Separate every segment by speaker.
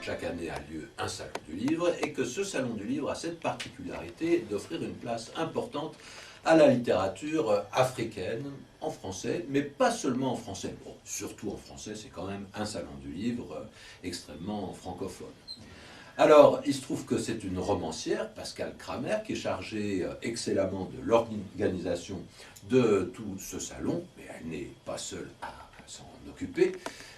Speaker 1: Chaque année a lieu un salon du livre et que ce salon du livre a cette particularité d'offrir une place importante à la littérature africaine en français, mais pas seulement en français. Bon, surtout en français, c'est quand même un salon du livre extrêmement francophone. Alors, il se trouve que c'est une romancière, Pascale Kramer, qui est chargée excellemment de l'organisation de tout ce salon, mais elle n'est pas seule à s'en occuper.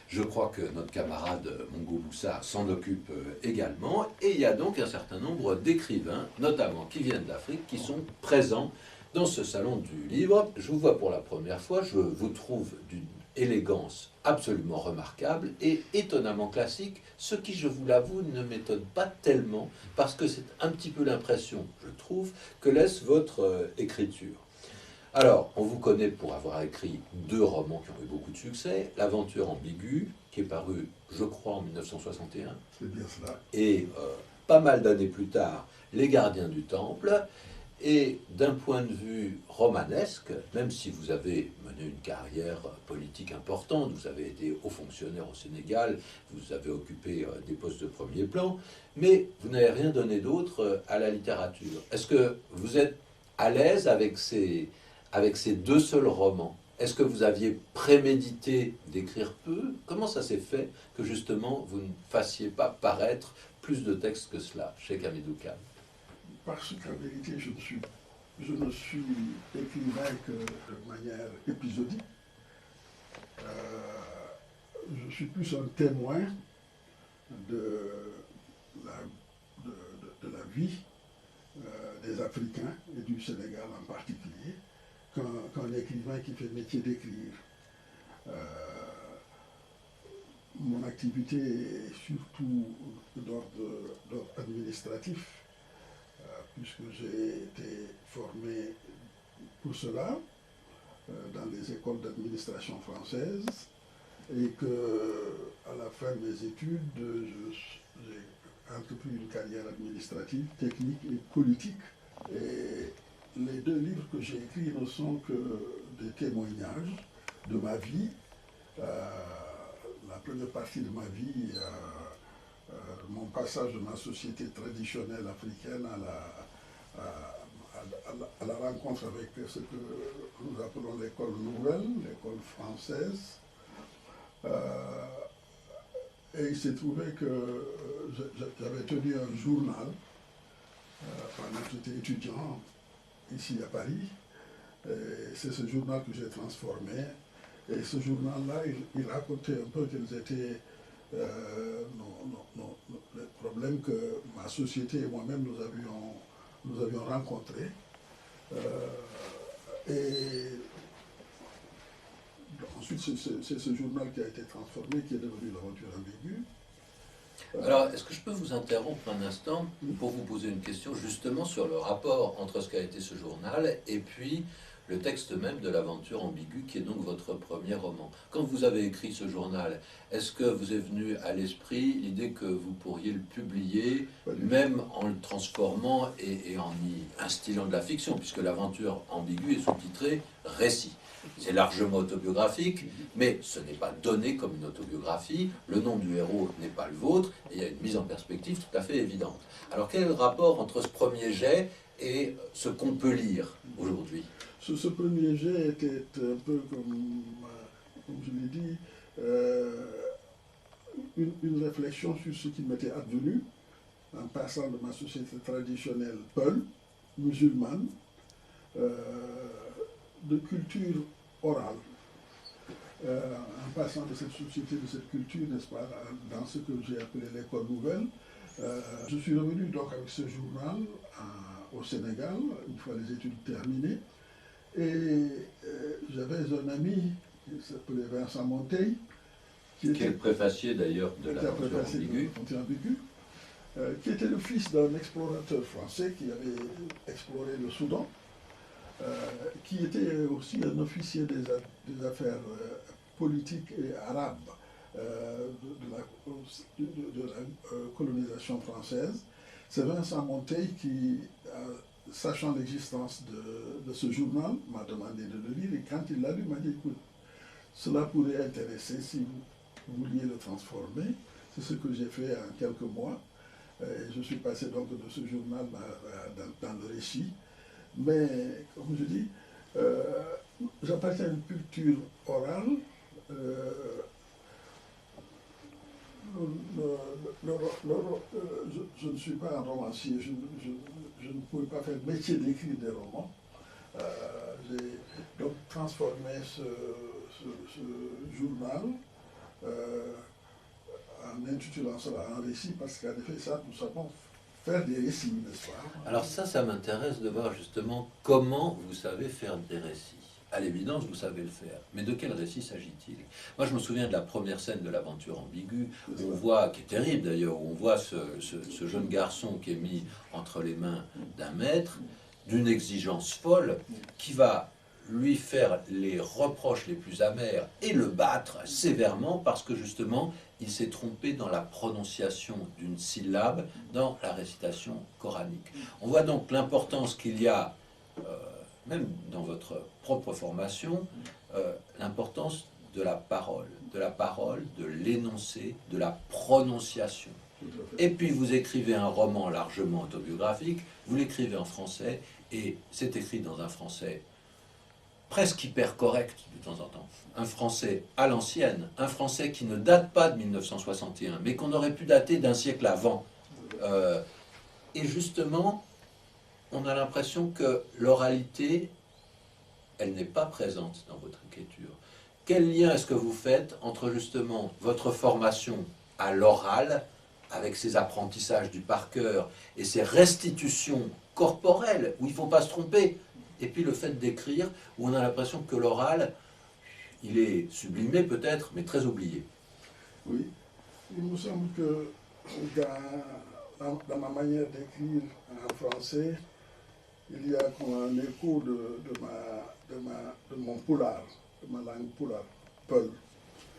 Speaker 1: Je crois que notre camarade Mongo Moussa s'en occupe également, et il y a donc un certain nombre d'écrivains, notamment qui viennent d'Afrique, qui sont présents dans ce salon du livre. Je vous vois pour la première fois, je vous trouve d'une élégance absolument remarquable et étonnamment classique, ce qui, je vous l'avoue, ne m'étonne pas tellement, parce que c'est un petit peu l'impression, je trouve, que laisse votre écriture. Alors, on vous connaît pour avoir écrit 2 romans qui ont eu beaucoup de succès, L'Aventure ambiguë, qui est paru, je crois, en 1961.
Speaker 2: C'est bien cela.
Speaker 1: Et pas mal d'années plus tard, Les Gardiens du Temple. Et d'un point de vue romanesque, même si vous avez mené une carrière politique importante, vous avez été haut fonctionnaire au Sénégal, vous avez occupé des postes de premier plan, mais vous n'avez rien donné d'autre à la littérature. Est-ce que vous êtes à l'aise avec ces 2 seuls romans? Est-ce que vous aviez prémédité d'écrire peu? Comment ça s'est fait que justement vous ne fassiez pas paraître plus de textes que cela chez Hamidou Kane?
Speaker 2: Parce qu'en vérité, je ne suis écrivain que de manière épisodique. Je suis plus un témoin de la vie des Africains et du Sénégal en particulier qu'un écrivain qui fait le métier d'écrire. Mon activité est surtout d'ordre administratif, puisque j'ai été formé pour cela dans les écoles d'administration françaises et que à la fin de mes études, j'ai entrepris une carrière administrative, technique et politique. Et les 2 livres que j'ai écrits ne sont que des témoignages de ma vie. La première partie de ma vie, mon passage de ma société traditionnelle africaine à la rencontre avec ce que nous appelons l'école nouvelle, l'école française. Et il s'est trouvé que j'avais tenu un journal pendant que j'étais étudiant ici à Paris. C'est ce journal que j'ai transformé. Et ce journal-là, il racontait un peu quels étaient les problèmes que ma société et moi-même nous avions rencontrés. Et ensuite, c'est ce journal qui a été transformé, qui est devenu L'Aventure ambiguë.
Speaker 1: Alors, est-ce que je peux vous interrompre un instant pour vous poser une question justement sur le rapport entre ce qu'a été ce journal et puis le texte même de L'Aventure ambiguë, qui est donc votre premier roman. Quand vous avez écrit ce journal, est-ce que vous est venu à l'esprit l'idée que vous pourriez le publier, même en le transformant et en y instillant de la fiction, puisque L'Aventure ambiguë est sous-titré « Récit ». C'est largement autobiographique, mais ce n'est pas donné comme une autobiographie, le nom du héros n'est pas le vôtre, et il y a une mise en perspective tout à fait évidente. Alors quel est le rapport entre ce premier jet et ce qu'on peut lire aujourd'hui?
Speaker 2: Ce premier jet était un peu comme je l'ai dit, une réflexion sur ce qui m'était advenu en passant de ma société traditionnelle peul, musulmane, de culture orale, en passant de cette société, de cette culture, n'est-ce pas, dans ce que j'ai appelé l'école nouvelle. Je suis revenu donc avec ce journal au Sénégal, une fois les études terminées, et j'avais un ami qui s'appelait Vincent Monteil,
Speaker 1: qui est le préfacier d'ailleurs de L'Aventure ambiguë,
Speaker 2: qui était le fils d'un explorateur français qui avait exploré le Soudan, qui était aussi un officier des affaires politiques et arabes de la colonisation française. C'est Vincent Monteil qui, sachant l'existence de ce journal, m'a demandé de le lire, et quand il l'a lu, il m'a dit, écoute, cela pourrait intéresser si vous vouliez le transformer. C'est ce que j'ai fait en quelques mois. Je suis passé donc de ce journal dans le récit. Mais, comme je dis, j'appartiens à une culture orale. Je ne suis pas un romancier, je ne pouvais pas faire le métier d'écrire des romans. J'ai donc transformé ce journal en intitulant cela un récit, parce qu'en effet, ça, nous savons faire des récits, n'est-ce pas?
Speaker 1: Alors ça m'intéresse de voir justement comment vous savez faire des récits. À l'évidence, vous savez le faire. Mais de quel récit s'agit-il? Moi, je me souviens de la première scène de l'aventure ambiguë, où on voit, qui est terrible d'ailleurs, où on voit ce jeune garçon qui est mis entre les mains d'un maître, d'une exigence folle, qui va lui faire les reproches les plus amers et le battre sévèrement parce que justement, il s'est trompé dans la prononciation d'une syllabe dans la récitation coranique. On voit donc l'importance qu'il y a, même dans votre propre formation, l'importance de la parole, de l'énoncé, de la prononciation. Et puis vous écrivez un roman largement autobiographique, vous l'écrivez en français, et c'est écrit dans un français presque hyper correct de temps en temps. Un français à l'ancienne, un français qui ne date pas de 1961, mais qu'on aurait pu dater d'un siècle avant. Et justement, on a l'impression que l'oralité, elle n'est pas présente dans votre écriture. Quel lien est-ce que vous faites entre justement votre formation à l'oral, avec ces apprentissages du par cœur et ces restitutions corporelles, où il ne faut pas se tromper, et puis le fait d'écrire, où on a l'impression que l'oral, il est sublimé peut-être, mais très oublié.
Speaker 2: Oui, il me semble que dans ma manière d'écrire en français, il y a comme un écho de mon pulaar, de ma langue pulaar, Peul.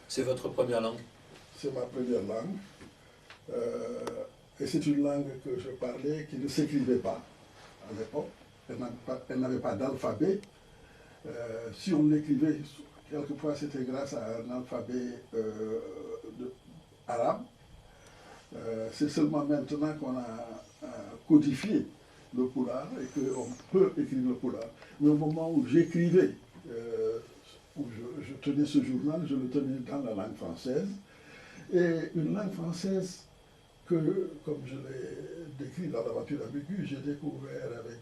Speaker 1: C'est votre première langue?
Speaker 2: C'est ma première langue. Et c'est une langue que je parlais qui ne s'écrivait pas à l'époque. Elle n'avait pas d'alphabet. Si on l'écrivait, quelquefois c'était grâce à un alphabet arabe. C'est seulement maintenant qu'on a codifié le pulaar et qu'on peut écrire le pulaar. Mais au moment où j'écrivais, où je tenais ce journal, je le tenais dans la langue française. Et une langue française que, comme je l'ai décrit dans l'aventure ambiguë, j'ai découvert avec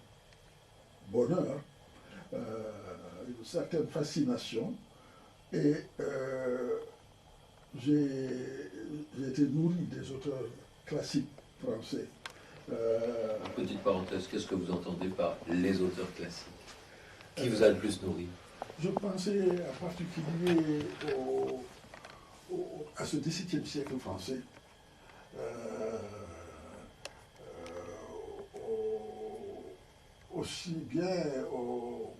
Speaker 2: bonheur, une certaine fascination, et j'ai été nourri des auteurs classiques français.
Speaker 1: Petite parenthèse, qu'est-ce que vous entendez par les auteurs classiques? Qui vous a le plus nourri?
Speaker 2: Je pensais en particulier à ce XVIIe siècle français, aussi bien aux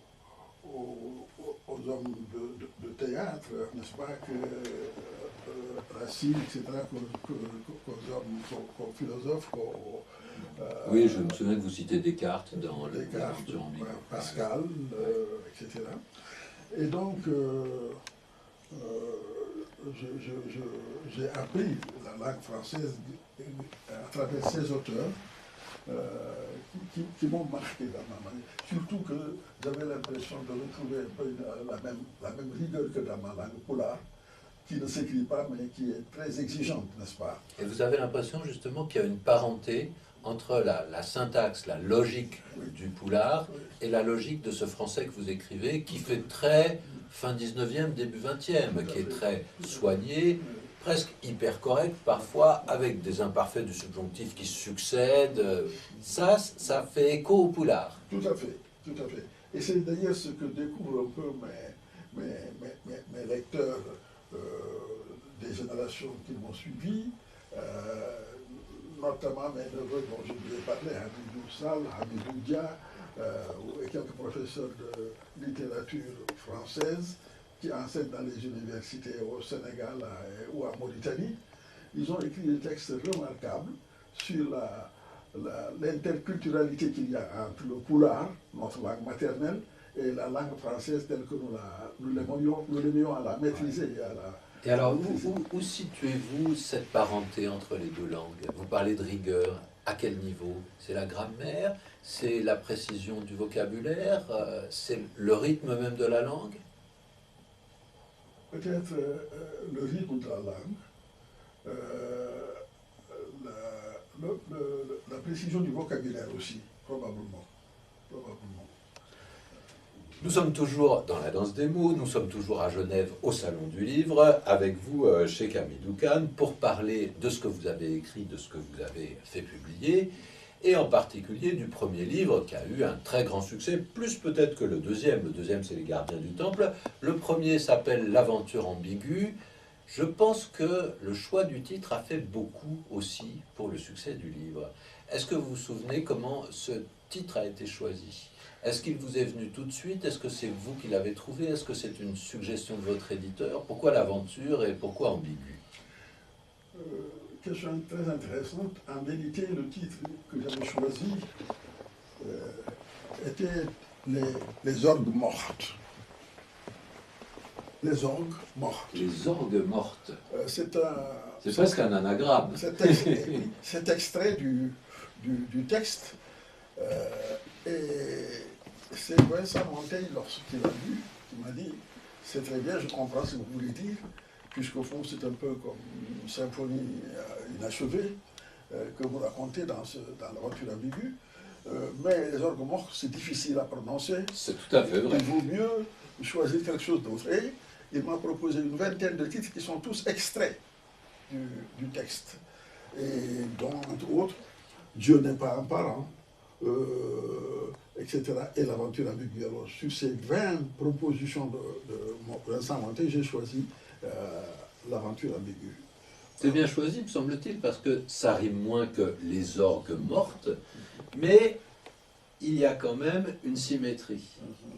Speaker 2: hommes de théâtre, n'est-ce pas, que Racine, etc., qu'aux philosophes,
Speaker 1: oui, je me souviens que vous citez Descartes dans l'aventure ambiguë.
Speaker 2: Pascal, etc. Et donc, j'ai appris la langue française à travers ces auteurs qui m'ont marqué dans ma manière. Surtout que j'avais l'impression de retrouver un peu la même rigueur que dans ma langue pulaar, qui ne s'écrit pas mais qui est très exigeante, n'est-ce pas?
Speaker 1: Et vous avez l'impression justement qu'il y a une parenté entre la syntaxe, la logique du pulaar et la logique de ce français que vous écrivez, qui fait très fin 19e, début 20e, qui est très soigné, presque hyper correct, parfois avec des imparfaits du subjonctif qui succèdent. Ça fait écho au pulaar.
Speaker 2: Tout à fait, tout à fait. Et c'est d'ailleurs ce que découvrent un peu mes lecteurs des générations qui m'ont suivi, notamment mes neveux dont je vous ai parlé, Hamidou Sall, Hamidou Dia, et quelques professeurs de littérature française qui enseignent dans les universités au Sénégal ou en Mauritanie. Ils ont écrit des textes remarquables sur l'interculturalité qu'il y a entre le pulaar, notre langue maternelle, et la langue française telle que nous l'aimions à la maîtriser
Speaker 1: Et alors, où situez-vous cette parenté entre les deux langues? Vous parlez de rigueur. À quel niveau? C'est la grammaire? C'est la précision du vocabulaire? C'est le rythme même de la langue?
Speaker 2: Peut-être le rythme de la langue, euh, la précision du vocabulaire aussi, probablement. Probablement.
Speaker 1: Nous sommes toujours dans la danse des mots, nous sommes toujours à Genève au Salon du Livre, avec vous, Cheikh Hamidou Kane, pour parler de ce que vous avez écrit, de ce que vous avez fait publier, et en particulier du premier livre qui a eu un très grand succès, plus peut-être que le deuxième. Le deuxième, c'est Les Gardiens du Temple. Le premier s'appelle L'Aventure ambiguë. Je pense que le choix du titre a fait beaucoup aussi pour le succès du livre. Est-ce que vous vous souvenez comment ce titre a été choisi? Est-ce qu'il vous est venu tout de suite? Est-ce que c'est vous qui l'avez trouvé? Est-ce que c'est une suggestion de votre éditeur? Pourquoi l'aventure et pourquoi ambigu?
Speaker 2: Question très intéressante. En vérité, le titre que j'avais choisi était les orgues mortes. Les orgues mortes.
Speaker 1: Les orgues mortes.
Speaker 2: C'est
Speaker 1: presque un anagramme.
Speaker 2: Cet extrait du texte. Et c'est Vincent Montaigne, lorsqu'il a lu, qui m'a dit, c'est très bien, je comprends ce que vous voulez dire, puisqu'au fond c'est un peu comme une symphonie inachevée que vous racontez dans l'aventure ambiguë. Mais les orgues morts, c'est difficile à prononcer.
Speaker 1: C'est tout à fait vrai.
Speaker 2: Il vaut mieux choisir quelque chose d'autre. Et il m'a proposé une vingtaine de titres qui sont tous extraits du texte. Et dont, entre autres, Dieu n'est pas un parent, etc. Et l'aventure ambiguë. Alors, sur ces 20 propositions de Vincent Montaigne, j'ai choisi l'aventure ambiguë.
Speaker 1: C'est bien choisi, me semble-t-il, parce que ça rime moins que les orgues mortes, mais il y a quand même une symétrie.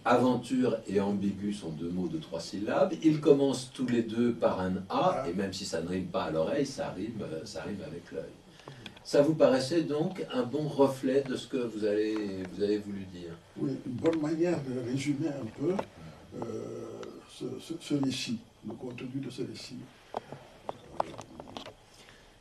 Speaker 1: Aventure et ambigu sont deux mots de 3 syllabes. Ils commencent tous les deux par un A, et même si ça ne rime pas à l'oreille, ça rime avec l'œil. Ça vous paraissait donc un bon reflet de ce que vous avez voulu dire?
Speaker 2: Oui, une bonne manière de résumer un peu ce récit, le contenu de ce récit.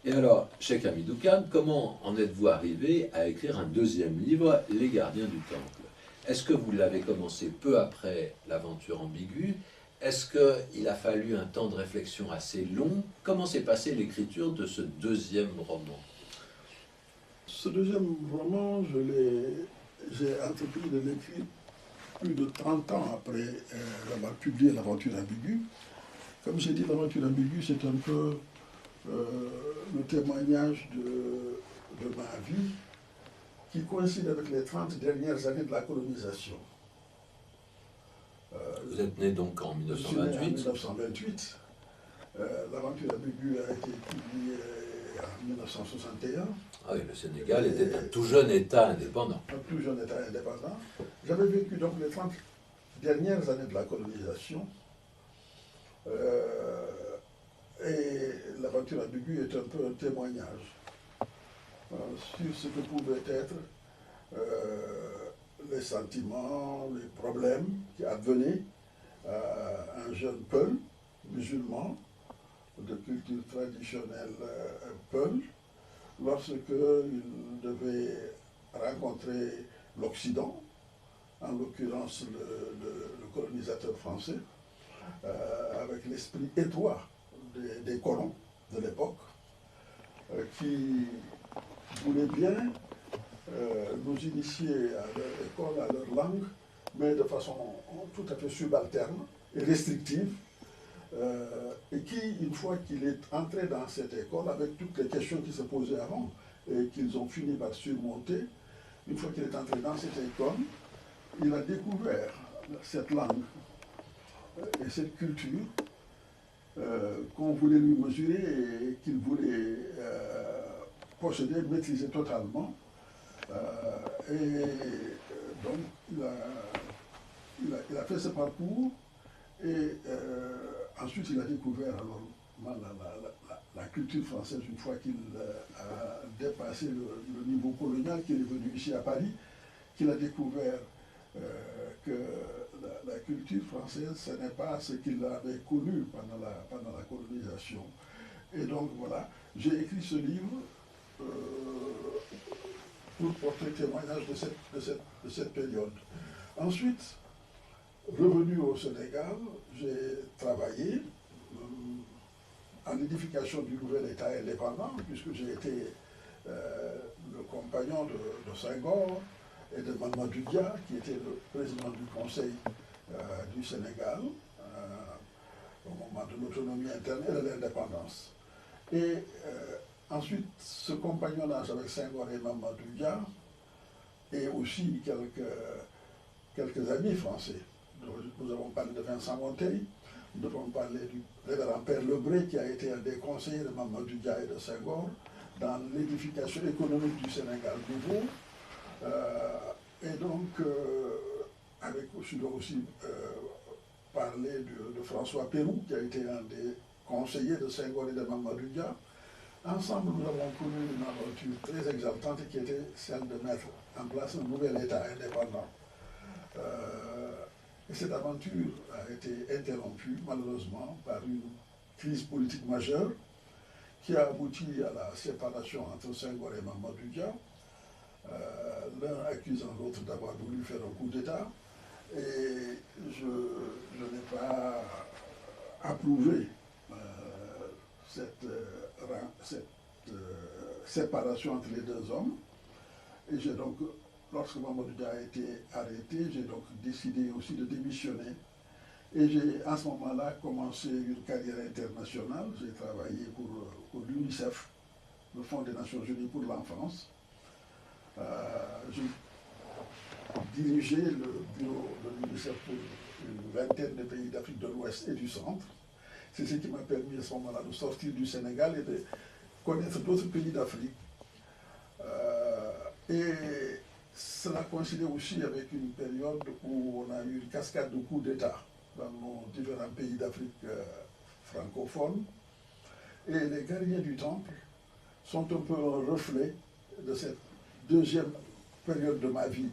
Speaker 1: Et alors, Cheikh Hamidou Kane, comment en êtes-vous arrivé à écrire un deuxième livre, Les Gardiens du Temple? Est-ce que vous l'avez commencé peu après l'aventure ambiguë? Est-ce qu'il a fallu un temps de réflexion assez long? Comment s'est passée l'écriture de ce deuxième roman?
Speaker 2: Ce deuxième roman, j'ai entrepris de l'écrire plus de 30 ans après avoir publié l'aventure ambiguë. Comme j'ai dit, l'aventure ambiguë, c'est un peu le témoignage de ma vie qui coïncide avec les 30 dernières années de la colonisation.
Speaker 1: Vous êtes né donc en 1928.
Speaker 2: Je suis né en 1928. L'aventure ambiguë a été publiée en 1961.
Speaker 1: Ah oui, le Sénégal était un tout jeune État indépendant.
Speaker 2: Un tout jeune État indépendant. J'avais vécu donc les 30 dernières années de la colonisation. Et l'aventure ambiguë est un peu un témoignage sur ce que pouvaient être les sentiments, les problèmes qui advenaient à un jeune Peul, musulman, de culture traditionnelle Peul, lorsqu'il devait rencontrer l'Occident, en l'occurrence le colonisateur français, avec l'esprit étroit des colons de l'époque, qui voulaient bien nous initier à leur école, à leur langue, mais de façon tout à fait subalterne et restrictive, et qui, une fois qu'il est entré dans cette école, avec toutes les questions qui se posaient avant, et qu'ils ont fini par surmonter, une fois qu'il est entré dans cette école, il a découvert cette langue et cette culture qu'on voulait lui mesurer et qu'il voulait posséder, maîtriser totalement. Et donc, il a fait ce parcours et ensuite il a découvert alors, la culture française une fois qu'il a dépassé le niveau colonial, qu'il est venu ici à Paris, qu'il a découvert que la culture française, ce n'est pas ce qu'il avait connu pendant la colonisation. Et donc voilà, j'ai écrit ce livre pour porter témoignage de cette période. Ensuite, revenu au Sénégal, j'ai travaillé en l'édification du nouvel État indépendant, puisque j'ai été le compagnon de Senghor et de Mamadou Dia, qui était le président du Conseil du Sénégal au moment de l'autonomie interne et de l'indépendance. Et ensuite, ce compagnonnage avec Senghor et Mamadou Dia, et aussi quelques amis français. Nous avons parlé de Vincent Monteil, nous devons parler du révérend Père Lebré, qui a été un des conseillers de Mamadou Dia et de Senghor dans l'édification économique du Sénégal nouveau. Et donc, je dois aussi parler de François Pérou, qui a été un des conseillers de Senghor et de Mamadou Dia. Ensemble, nous avons connu une aventure très exaltante qui était celle de mettre en place un nouvel État indépendant. Et cette aventure a été interrompue, malheureusement, par une crise politique majeure qui a abouti à la séparation entre Senghor et Mamadou Dia, l'un accusant l'autre d'avoir voulu faire un coup d'État. Et je n'ai pas approuvé cette séparation entre les deux hommes. Et j'ai donc, lorsque Mamadou Dia a été arrêté, j'ai donc décidé aussi de démissionner. Et j'ai à ce moment-là commencé une carrière internationale. J'ai travaillé pour l'UNICEF, le Fonds des Nations Unies pour l'enfance. J'ai dirigé le bureau de l'UNICEF pour une vingtaine de pays d'Afrique de l'Ouest et du Centre. C'est ce qui m'a permis à ce moment-là de sortir du Sénégal et de connaître d'autres pays d'Afrique. Et cela coïncidait aussi avec une période où on a eu une cascade de coups d'État dans nos différents pays d'Afrique francophone. Et les gardiens du Temple sont un peu un reflet de cette deuxième période de ma vie,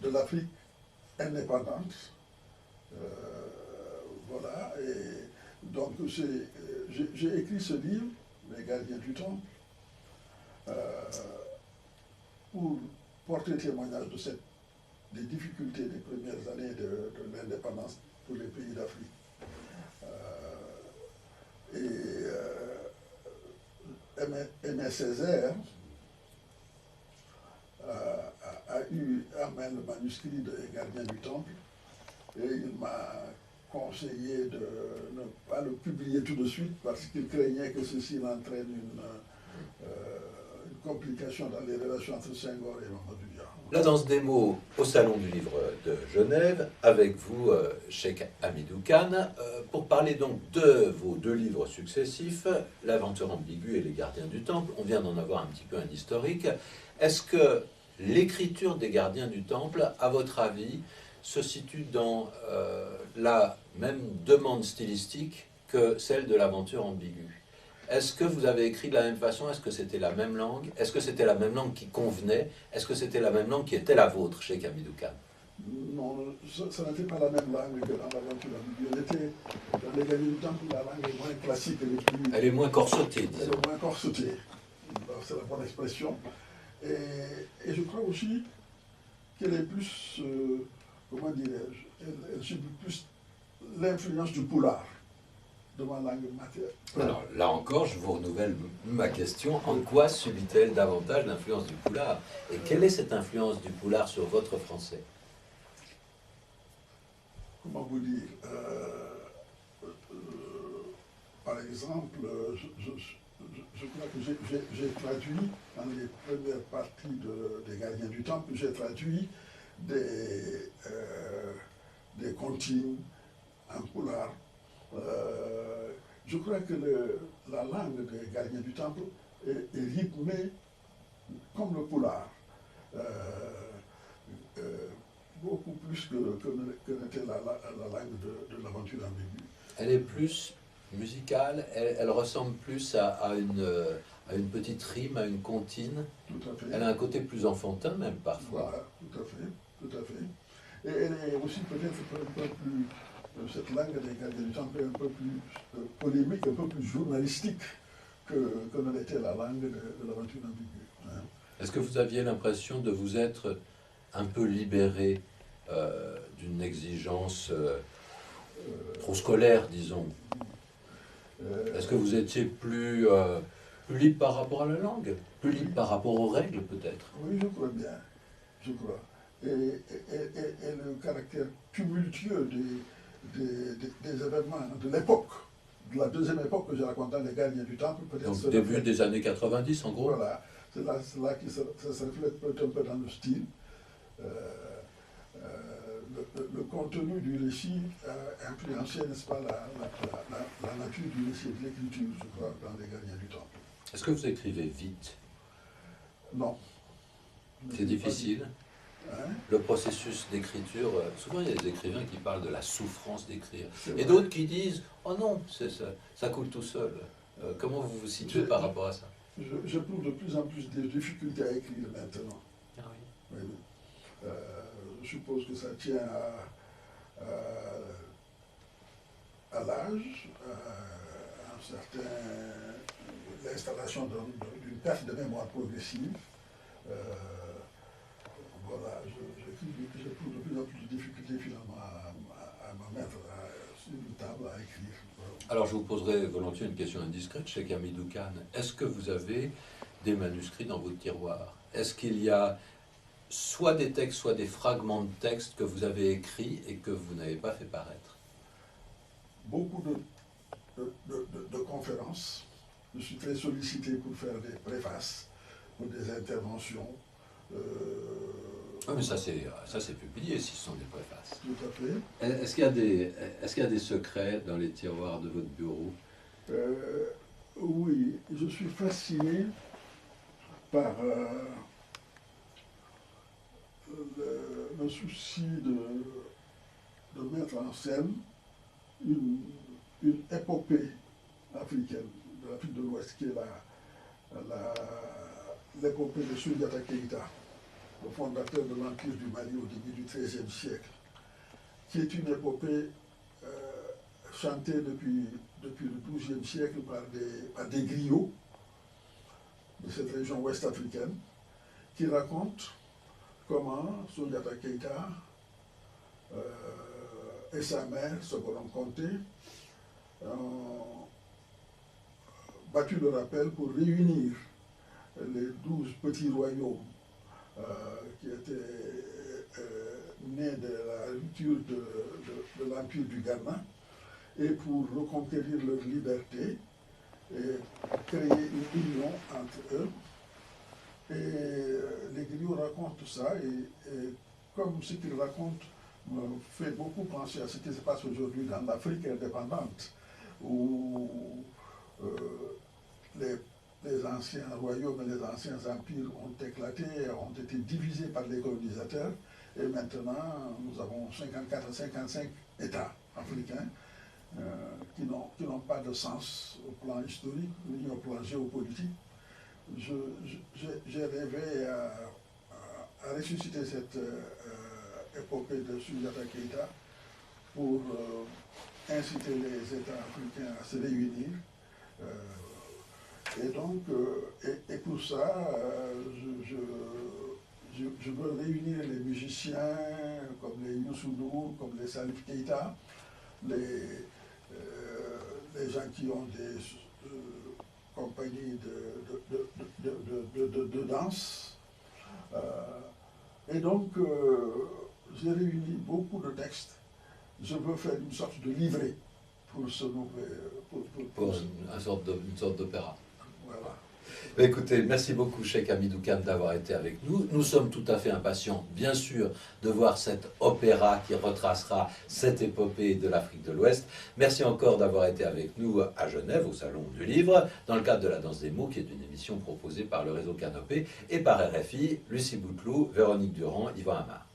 Speaker 2: de l'Afrique indépendante. Voilà, et donc j'ai écrit ce livre, Les gardiens du Temple, pour porter témoignage des difficultés des premières années de l'indépendance pour les pays d'Afrique. Aimé Césaire a eu en main le manuscrit des gardiens du Temple et il m'a conseillé de ne pas le publier tout de suite parce qu'il craignait que ceci entraîne une complication dans les relations entre Senghor et Mamadou Dia.
Speaker 1: La danse des mots au Salon du Livre de Genève, avec vous, Cheikh Hamidou Kane, pour parler donc de vos deux livres successifs, L'Aventure ambiguë et Les Gardiens du Temple. On vient d'en avoir un petit peu un historique. Est-ce que l'écriture des Gardiens du Temple, à votre avis, se situe dans la même demande stylistique que celle de l'Aventure ambiguë? Est-ce que vous avez écrit de la même façon? Est-ce que c'était la même langue? Est-ce que c'était la même langue qui convenait? Est-ce que c'était la même langue qui était la vôtre, Cheikh Hamidou Kane?
Speaker 2: Non, ça n'était pas la même langue que dans l'Aventure ambiguë. Dans les Gardiens du Temple, la langue est moins classique.
Speaker 1: Elle est moins corsetée, disons.
Speaker 2: Elle est moins corsetée. C'est la bonne expression. Et je crois aussi qu'elle est plus, comment dirais-je, elle subit plus l'influence du poulard de ma langue maternelle.
Speaker 1: Alors là encore, je vous renouvelle ma question. En quoi subit-elle davantage l'influence du poulard? Et quelle est cette influence du poulard sur votre français?
Speaker 2: Comment vous dire par exemple, je crois que j'ai traduit dans les premières parties des Gardiens du Temple, j'ai traduit des comptines en poulard. Je crois que la langue des Gardiens du Temple est rythmée comme le poulard, beaucoup plus que n'était la langue de l'Aventure ambiguë.
Speaker 1: Elle est plus musicale, elle ressemble plus à une petite rime, à une comptine.
Speaker 2: Tout à fait.
Speaker 1: Elle a un côté plus enfantin même parfois.
Speaker 2: Voilà, tout à fait, tout à fait. Et elle est aussi peut-être un peu plus, cette langue des gardiens du temple est un peu plus polémique, un peu plus journalistique que ne l'était la langue de l'aventure ambiguë. Hein.
Speaker 1: Est-ce que vous aviez l'impression de vous être un peu libéré d'une exigence trop scolaire, disons? Est-ce que vous étiez plus libre par rapport à la langue? Plus libre par rapport aux règles, peut-être?
Speaker 2: Oui, je crois bien. Je crois. Et le caractère tumultueux des événements de l'époque, de la deuxième époque que j'ai raconté, les gardiens du temple, peut-être.
Speaker 1: Donc début des années 90, en gros?
Speaker 2: Voilà. C'est là que ça se reflète peut-être un peu dans le style. Le contenu du récit a influencé, n'est-ce pas, la nature du récit de l'écriture, je crois, dans les gardiens du temple.
Speaker 1: Est-ce que vous écrivez vite?
Speaker 2: Non.
Speaker 1: C'est difficile.
Speaker 2: Hein?
Speaker 1: Le processus d'écriture, souvent il y a des écrivains qui parlent de la souffrance d'écrire, et
Speaker 2: vrai.
Speaker 1: d'autres qui disent « Oh non, ça coule tout seul ». Comment vous vous situez par rapport à ça?
Speaker 2: J'éprouve de plus en plus de difficultés à écrire maintenant.
Speaker 1: Ah oui.
Speaker 2: Oui. Je suppose que ça tient à l'âge, à un certain l'installation d'une perte de mémoire progressive. Voilà, j'éprouve de plus en plus de difficultés finalement à me mettre sur une table à écrire.
Speaker 1: Alors je vous poserai volontiers une question indiscrète, Cheikh Hamidou Kane. Est-ce que vous avez des manuscrits dans votre tiroir? Est-ce qu'il y a soit des textes, soit des fragments de textes que vous avez écrits et que vous n'avez pas fait paraître?
Speaker 2: Beaucoup de conférences. Je suis très sollicité pour faire des préfaces, pour des interventions.
Speaker 1: Oui, mais ça c'est publié si ce sont des préfaces.
Speaker 2: Tout à fait.
Speaker 1: Est-ce qu'il y a des secrets dans les tiroirs de votre bureau?
Speaker 2: Oui, je suis fasciné par le souci de mettre en scène une épopée africaine, de l'Afrique de l'Ouest, qui est l'épopée de Soundiata Keïta, le fondateur de l'Empire du Mali au début du XIIIe siècle, qui est une épopée chantée depuis le XIIe siècle par des griots de cette région ouest-africaine, qui racontent comment Soundiata Keïta et sa mère, Sokoron Conté, ont battu le rappel pour réunir les 12 petits royaumes qui étaient nés de la rupture de l'Empire du Ghana, et pour reconquérir leur liberté et créer une union entre eux. Et les griots racontent ça, et comme ce qu'ils racontent me fait beaucoup penser à ce qui se passe aujourd'hui dans l'Afrique indépendante, où les anciens royaumes et les anciens empires ont éclaté, ont été divisés par les colonisateurs, et maintenant nous avons 54 à 55 États africains qui n'ont pas de sens au plan historique ni au plan géopolitique. J'ai rêvé à ressusciter cette épopée de Soundiata Keïta pour inciter les États africains à se réunir. Et donc, et pour ça, je veux réunir les musiciens comme les Youssou N'Dour, comme les Salif Keïta, les gens qui ont des compagnies de danse. Et donc, j'ai réuni beaucoup de textes. Je veux faire une sorte de livret pour ce nouvel...
Speaker 1: Pour une sorte d'opéra.
Speaker 2: Voilà.
Speaker 1: Écoutez, merci beaucoup Cheikh Hamidou Kane d'avoir été avec nous. Nous sommes tout à fait impatients, bien sûr, de voir cet opéra qui retracera cette épopée de l'Afrique de l'Ouest. Merci encore d'avoir été avec nous à Genève, au Salon du Livre, dans le cadre de la Danse des mots, qui est une émission proposée par le réseau Canopé et par RFI, Lucie Bouteloup, Véronique Durand, Yvan Amar.